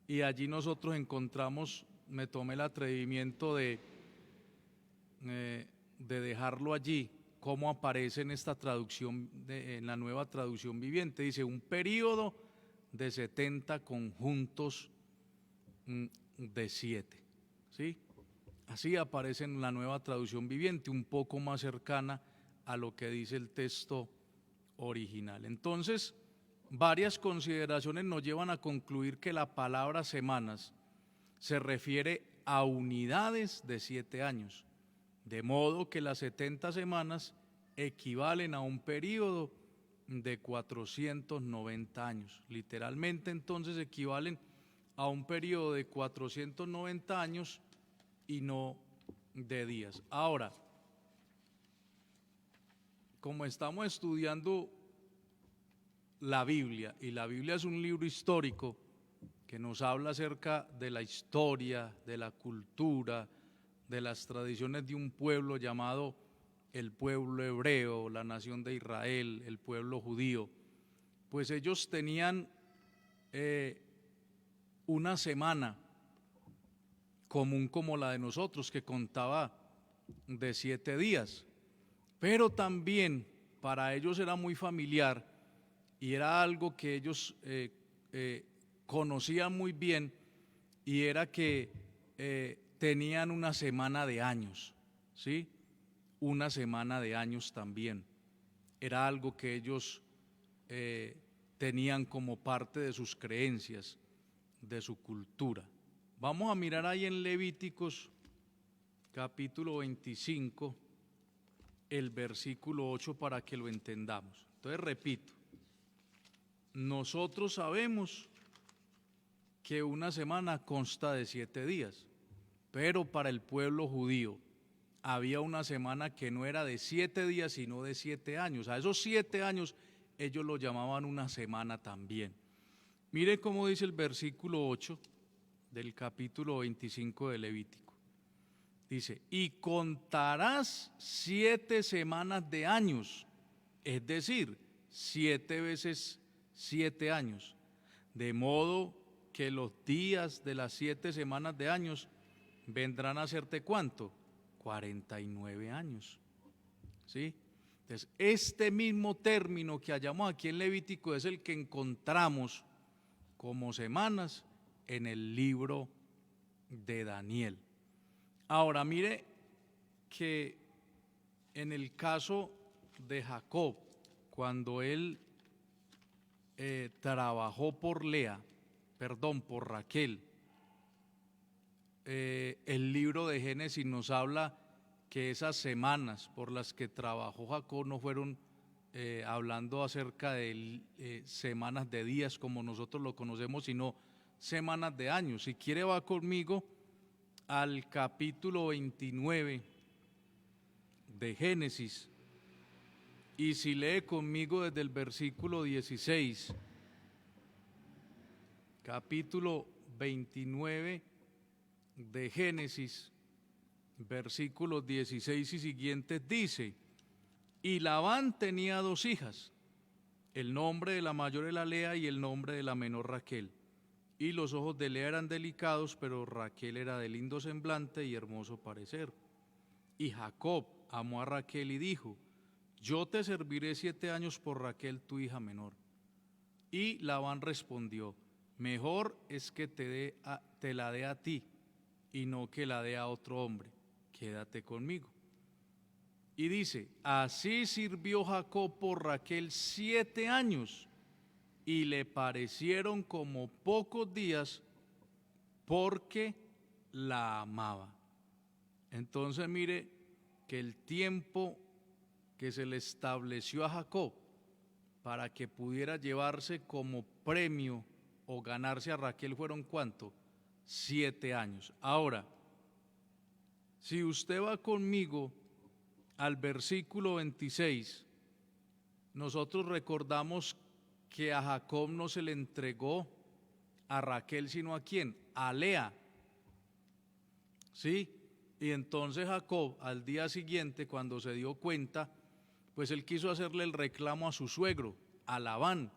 y allí nosotros encontramos, me tomé el atrevimiento de dejarlo allí, cómo aparece en esta traducción, en la Nueva Traducción Viviente. Dice: un periodo de 70 conjuntos de 7, ¿sí? Así aparece en la Nueva Traducción Viviente, un poco más cercana a lo que dice el texto original. Entonces, varias consideraciones nos llevan a concluir que la palabra semanas se refiere a unidades de 7 años, de modo que las 70 semanas equivalen a un periodo de 490 años. Literalmente entonces equivalen a un periodo de 490 años y no de días. Ahora, como estamos estudiando la Biblia, y la Biblia es un libro histórico que nos habla acerca de la historia, de la cultura, de las tradiciones de un pueblo llamado el pueblo hebreo, la nación de Israel, el pueblo judío, pues ellos tenían una semana común como la de nosotros, que contaba de 7 días, pero también para ellos era muy familiar y era algo que ellos conocían muy bien, y era que tenían una semana de años, ¿sí? Una semana de años también. Era algo que ellos tenían como parte de sus creencias, de su cultura. Vamos a mirar ahí en Levíticos capítulo 25, el versículo 8 para que lo entendamos. Entonces repito, nosotros sabemos que una semana consta de 7 días, pero para el pueblo judío había una semana que no era de 7 días, sino de 7 años. A esos 7 años ellos lo llamaban una semana también. Mire cómo dice el versículo 8 del capítulo 25 de Levítico. Dice, y contarás 7 semanas de años, es decir, 7 veces 7 años, de modo que los días de las 7 semanas de años vendrán a hacerte ¿cuánto? 49 años, ¿sí? Entonces, este mismo término que hallamos aquí en Levítico es el que encontramos como semanas en el libro de Daniel. Ahora, mire que en el caso de Jacob, cuando él trabajó por por Raquel, el libro de Génesis nos habla que esas semanas por las que trabajó Jacob no fueron hablando acerca de semanas de días como nosotros lo conocemos, sino semanas de años. Si quiere va conmigo al capítulo 29 de Génesis, y si lee conmigo desde el versículo 16, capítulo 29 de Génesis, versículos 16 y siguientes, dice, y Labán tenía 2 hijas, el nombre de la mayor era Lea y el nombre de la menor Raquel. Y los ojos de Lea eran delicados, pero Raquel era de lindo semblante y hermoso parecer. Y Jacob amó a Raquel y dijo, yo te serviré 7 años por Raquel, tu hija menor. Y Labán respondió, mejor es que te la dé a ti y no que la dé a otro hombre, quédate conmigo. Y dice, así sirvió Jacob por Raquel 7 años y le parecieron como pocos días porque la amaba. Entonces mire que el tiempo que se le estableció a Jacob para que pudiera llevarse como premio o ganarse a Raquel fueron ¿cuánto? 7 años. Ahora, si usted va conmigo al versículo 26, nosotros recordamos que a Jacob no se le entregó a Raquel, sino ¿a quién? A Lea. ¿Sí? Y entonces Jacob, al día siguiente, cuando se dio cuenta, pues él quiso hacerle el reclamo a su suegro, a Labán.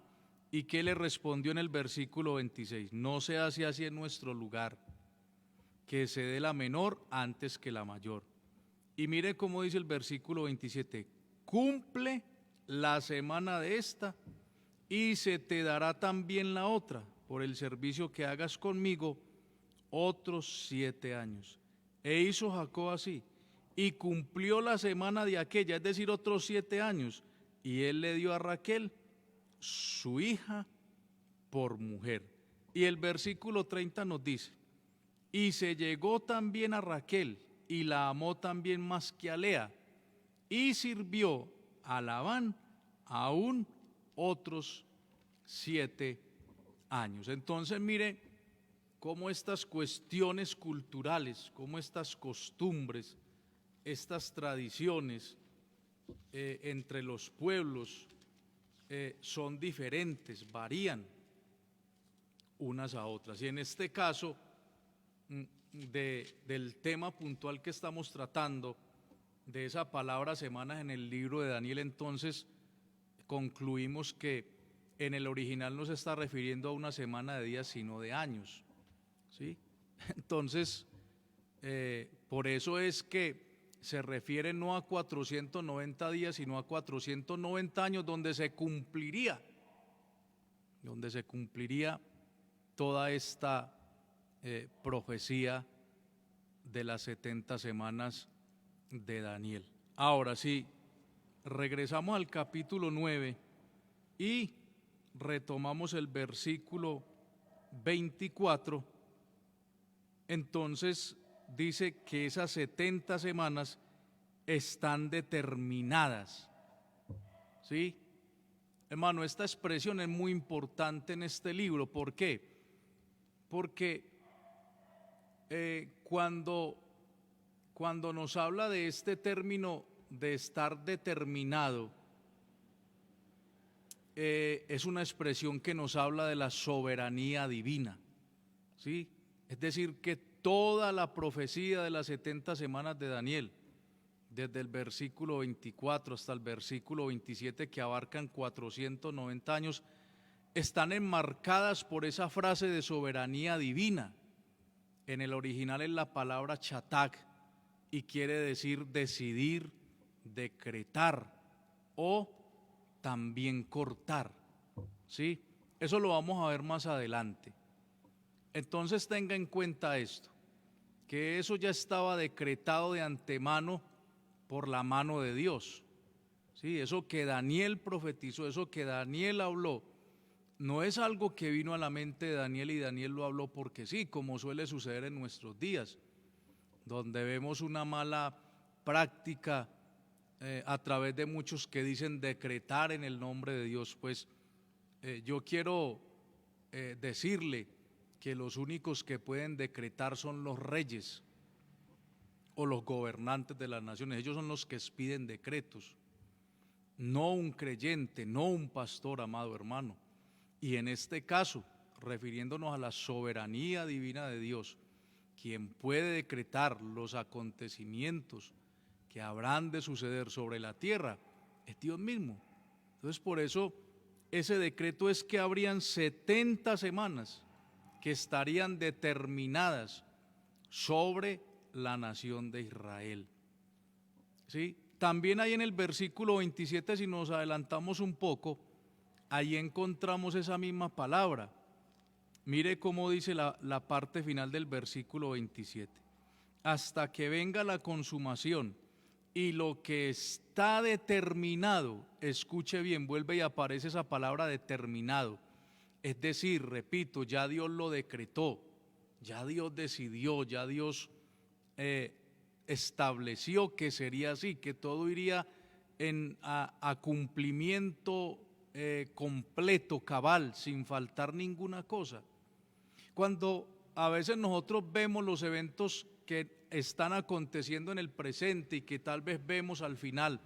¿Y qué le respondió en el versículo 26? No se hace así en nuestro lugar, que se dé la menor antes que la mayor. Y mire cómo dice el versículo 27, cumple la semana de esta y se te dará también la otra, por el servicio que hagas conmigo, otros 7 años. E hizo Jacob así, y cumplió la semana de aquella, es decir, otros 7 años, y él le dio a Raquel, su hija, por mujer. Y el versículo 30 nos dice, y se llegó también a Raquel, y la amó también más que a Lea, y sirvió a Labán aún otros 7 años. Entonces mire cómo estas cuestiones culturales, cómo estas costumbres, estas tradiciones entre los pueblos son diferentes, varían unas a otras. Y en este caso del tema puntual que estamos tratando, de esa palabra semanas en el libro de Daniel, entonces concluimos que en el original no se está refiriendo a una semana de días, sino de años, ¿sí? Entonces, por eso es que se refiere no a 490 días, sino a 490 años, donde se cumpliría toda esta profecía de las 70 semanas de Daniel. Ahora sí, regresamos al capítulo 9 y retomamos el versículo 24. Entonces dice que esas 70 semanas están determinadas, ¿sí? Hermano, esta expresión es muy importante en este libro. ¿Por qué? Porque cuando nos habla de este término de estar determinado, es una expresión que nos habla de la soberanía divina, ¿sí? Es decir, que toda la profecía de las 70 semanas de Daniel, desde el versículo 24 hasta el versículo 27, que abarcan 490 años, están enmarcadas por esa frase de soberanía divina. En el original es la palabra chatak y quiere decir decidir, decretar o también cortar, ¿sí? Eso lo vamos a ver más adelante. Entonces tenga en cuenta esto, que eso ya estaba decretado de antemano por la mano de Dios, ¿sí? Eso que Daniel profetizó, eso que Daniel habló, no es algo que vino a la mente de Daniel y Daniel lo habló porque sí, como suele suceder en nuestros días, donde vemos una mala práctica a través de muchos que dicen decretar en el nombre de Dios. Pues yo quiero decirle que los únicos que pueden decretar son los reyes o los gobernantes de las naciones. Ellos son los que expiden decretos, no un creyente, no un pastor, amado hermano. Y en este caso, refiriéndonos a la soberanía divina de Dios, quien puede decretar los acontecimientos que habrán de suceder sobre la tierra es Dios mismo. Entonces, por eso ese decreto es que habrían 70 semanas que estarían determinadas sobre la nación de Israel, ¿sí? También hay en el versículo 27, si nos adelantamos un poco, ahí encontramos esa misma palabra. Mire cómo dice la parte final del versículo 27. Hasta que venga la consumación y lo que está determinado, escuche bien, vuelve y aparece esa palabra determinado. Es decir, repito, ya Dios lo decretó, ya Dios decidió, ya Dios estableció que sería así, que todo iría a cumplimiento completo, cabal, sin faltar ninguna cosa. Cuando a veces nosotros vemos los eventos que están aconteciendo en el presente y que tal vez vemos al final,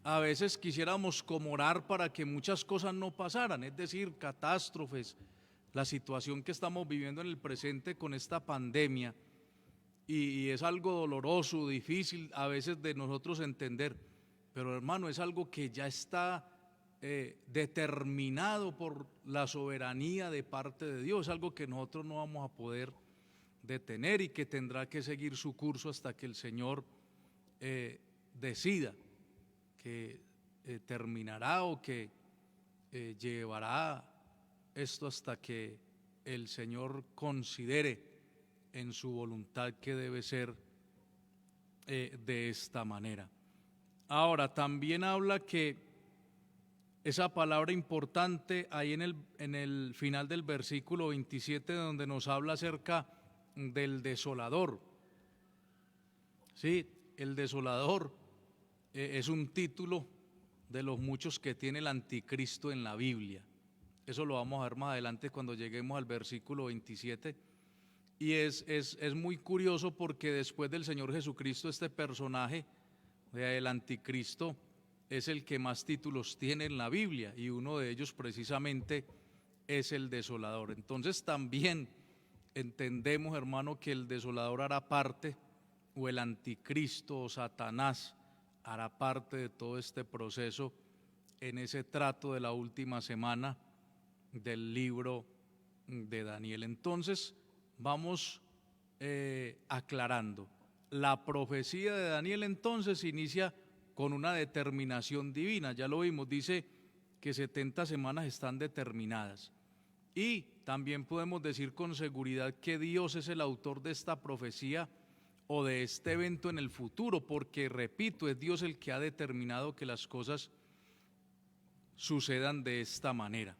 a veces quisiéramos como orar para que muchas cosas no pasaran, es decir, catástrofes, la situación que estamos viviendo en el presente con esta pandemia, y es algo doloroso, difícil a veces de nosotros entender, pero hermano, es algo que ya está determinado por la soberanía de parte de Dios, algo que nosotros no vamos a poder detener y que tendrá que seguir su curso hasta que el Señor decida que terminará o que llevará esto hasta que el Señor considere en su voluntad que debe ser de esta manera. Ahora, también habla que esa palabra importante ahí en el final del versículo 27, donde nos habla acerca del desolador. Sí, el desolador es un título de los muchos que tiene el anticristo en la Biblia. Eso lo vamos a ver más adelante cuando lleguemos al versículo 27. Y es muy curioso porque después del Señor Jesucristo, este personaje del anticristo es el que más títulos tiene en la Biblia, y uno de ellos precisamente es el desolador. Entonces también entendemos, hermano, que el desolador hará parte, o el anticristo o Satanás hará parte de todo este proceso en ese trato de la última semana del libro de Daniel. Entonces vamos aclarando. La profecía de Daniel entonces inicia con una determinación divina, ya lo vimos, dice que 70 semanas están determinadas. Y también podemos decir con seguridad que Dios es el autor de esta profecía o de este evento en el futuro, porque, repito, es Dios el que ha determinado que las cosas sucedan de esta manera.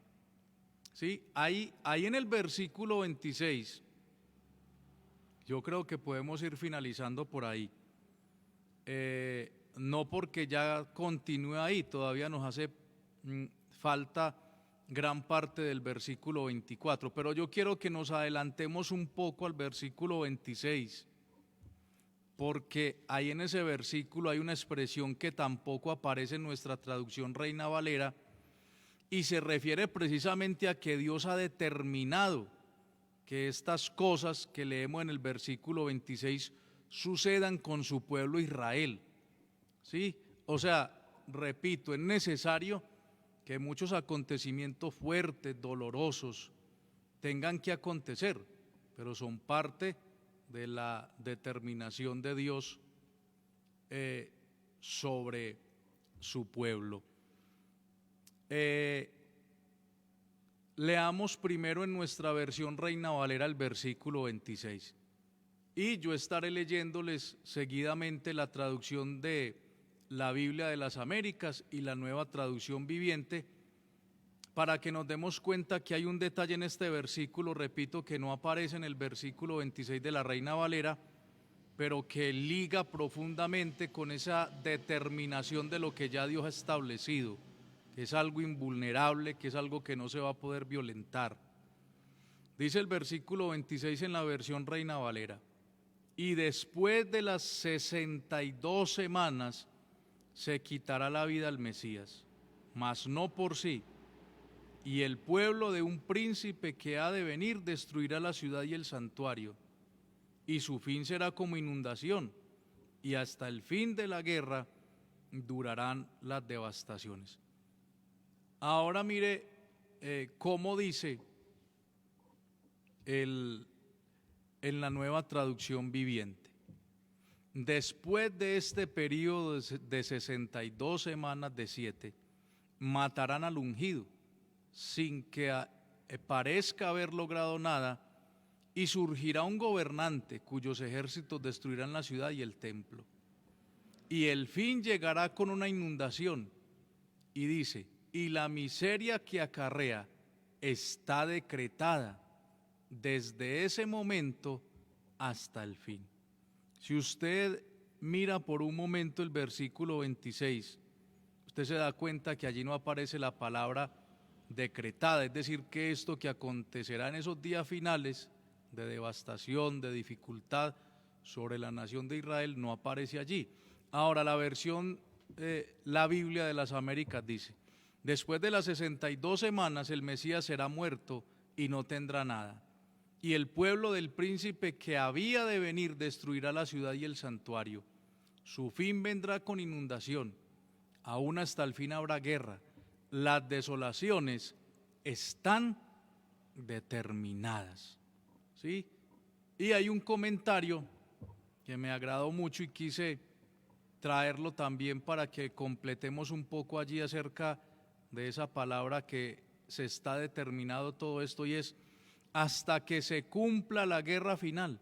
¿Sí? Ahí en el versículo 26, yo creo que podemos ir finalizando por ahí. No porque ya continúe ahí, todavía nos hace falta gran parte del versículo 24, pero yo quiero que nos adelantemos un poco al versículo 26, porque ahí en ese versículo hay una expresión que tampoco aparece en nuestra traducción Reina Valera, y se refiere precisamente a que Dios ha determinado que estas cosas que leemos en el versículo 26 sucedan con su pueblo Israel. ¿Sí? O sea, repito, es necesario que muchos acontecimientos fuertes, dolorosos, tengan que acontecer, pero son parte de la determinación de Dios sobre su pueblo. Leamos primero en nuestra versión Reina Valera el versículo 26, y yo estaré leyéndoles seguidamente la traducción de la Biblia de las Américas y la Nueva Traducción Viviente, para que nos demos cuenta que hay un detalle en este versículo, repito, que no aparece en el versículo 26 de la Reina Valera, pero que liga profundamente con esa determinación de lo que ya Dios ha establecido, que es algo invulnerable, que es algo que no se va a poder violentar. Dice el versículo 26 en la versión Reina Valera: y después de las 62 semanas se quitará la vida al Mesías, mas no por sí, y el pueblo de un príncipe que ha de venir destruirá la ciudad y el santuario, y su fin será como inundación, y hasta el fin de la guerra durarán las devastaciones. Ahora mire cómo dice en la Nueva Traducción Viviente: después de este periodo de 62 semanas de 7, matarán al ungido, sin que parezca haber logrado nada, y surgirá un gobernante cuyos ejércitos destruirán la ciudad y el templo. Y el fin llegará con una inundación, y dice: y la miseria que acarrea está decretada desde ese momento hasta el fin. Si usted mira por un momento el versículo 26, usted se da cuenta que allí no aparece la palabra decretada, es decir, que esto que acontecerá en esos días finales de devastación, de dificultad sobre la nación de Israel, no aparece allí. Ahora, la versión, la Biblia de las Américas dice: después de las 62 semanas el Mesías será muerto y no tendrá nada, y el pueblo del príncipe que había de venir destruirá la ciudad y el santuario. Su fin vendrá con inundación, aún hasta el fin habrá guerra. Las desolaciones están determinadas. ¿Sí? Y hay un comentario que me agradó mucho y quise traerlo también para que completemos un poco allí acerca de esa palabra que se está determinado todo esto, y es: hasta que se cumpla la guerra final,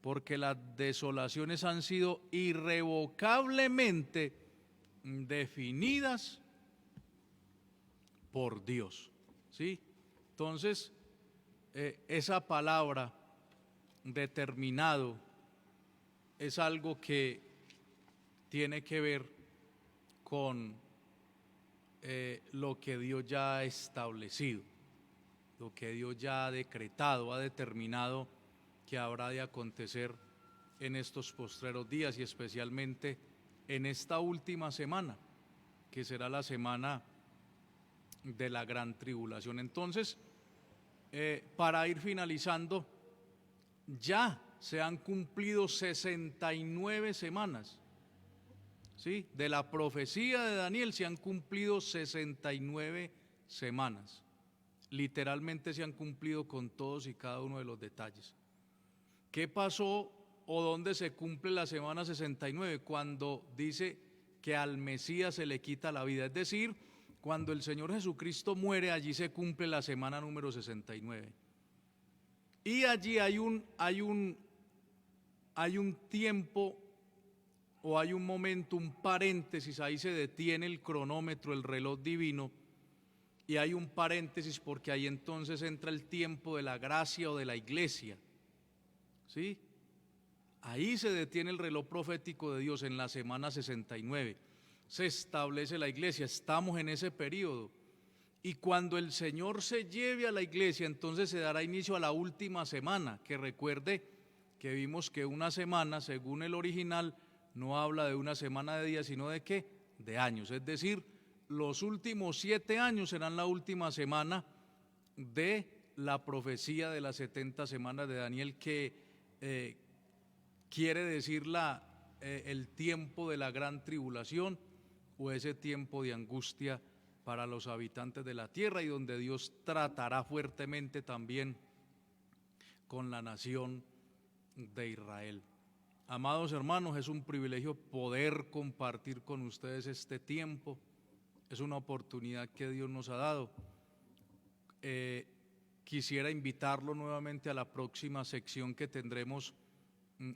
porque las desolaciones han sido irrevocablemente definidas por Dios. ¿Sí? Entonces, esa palabra determinado es algo que tiene que ver con lo que Dios ya ha establecido, lo que Dios ya ha decretado, ha determinado que habrá de acontecer en estos postreros días y especialmente en esta última semana, que será la semana de la gran tribulación. Entonces, para ir finalizando, ya se han cumplido 69 semanas, ¿sí? De la profecía de Daniel se han cumplido 69 semanas. Literalmente se han cumplido con todos y cada uno de los detalles. ¿Qué pasó o dónde se cumple la semana 69? Cuando dice que al Mesías se le quita la vida, es decir, cuando el Señor Jesucristo muere, allí se cumple la semana número 69. Y allí hay un tiempo o hay un momento, un paréntesis, ahí se detiene el cronómetro, el reloj divino, y hay un paréntesis porque ahí entonces entra el tiempo de la gracia o de la iglesia, ¿sí? Ahí se detiene el reloj profético de Dios en la semana 69. Se establece la iglesia, estamos en ese periodo. Y cuando el Señor se lleve a la iglesia, entonces se dará inicio a la última semana, que recuerde que vimos que una semana, según el original, no habla de una semana de días, sino de ¿qué? De años. Es decir, los últimos 7 años serán la última semana de la profecía de las 70 semanas de Daniel, que quiere decir el tiempo de la gran tribulación o ese tiempo de angustia para los habitantes de la tierra y donde Dios tratará fuertemente también con la nación de Israel. Amados hermanos, es un privilegio poder compartir con ustedes este tiempo, es una oportunidad que Dios nos ha dado. Quisiera invitarlo nuevamente a la próxima sección que tendremos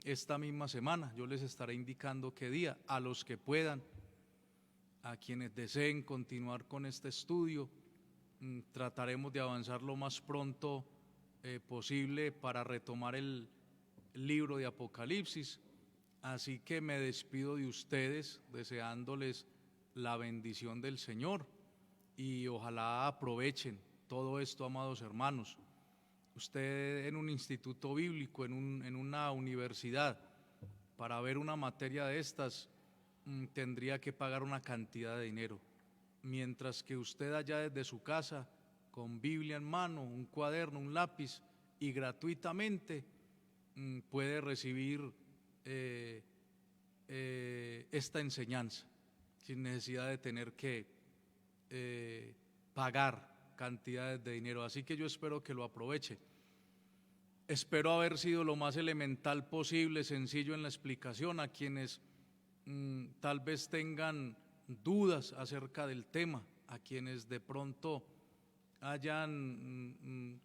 esta misma semana. Yo les estaré indicando qué día, a los que puedan, a quienes deseen continuar con este estudio, trataremos de avanzar lo más pronto posible para retomar el libro de Apocalipsis. Así que me despido de ustedes deseándoles la bendición del Señor y ojalá aprovechen todo esto, amados hermanos. Usted en un instituto bíblico, en una universidad, para ver una materia de estas, tendría que pagar una cantidad de dinero, mientras que usted allá desde su casa, con Biblia en mano, un cuaderno, un lápiz, y gratuitamente puede recibir esta enseñanza, sin necesidad de tener que pagar cantidades de dinero. Así que yo espero que lo aproveche. Espero haber sido lo más elemental posible, sencillo en la explicación. A quienes tal vez tengan dudas acerca del tema, a quienes de pronto hayan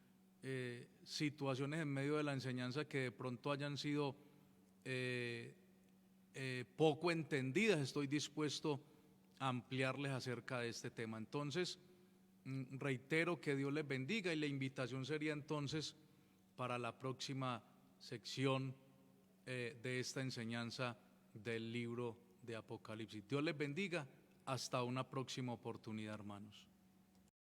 situaciones en medio de la enseñanza que de pronto hayan sido poco entendidas, estoy dispuesto a ampliarles acerca de este tema. Entonces, reitero que Dios les bendiga y la invitación sería entonces para la próxima sección de esta enseñanza del libro de Apocalipsis. Dios les bendiga, hasta una próxima oportunidad, hermanos.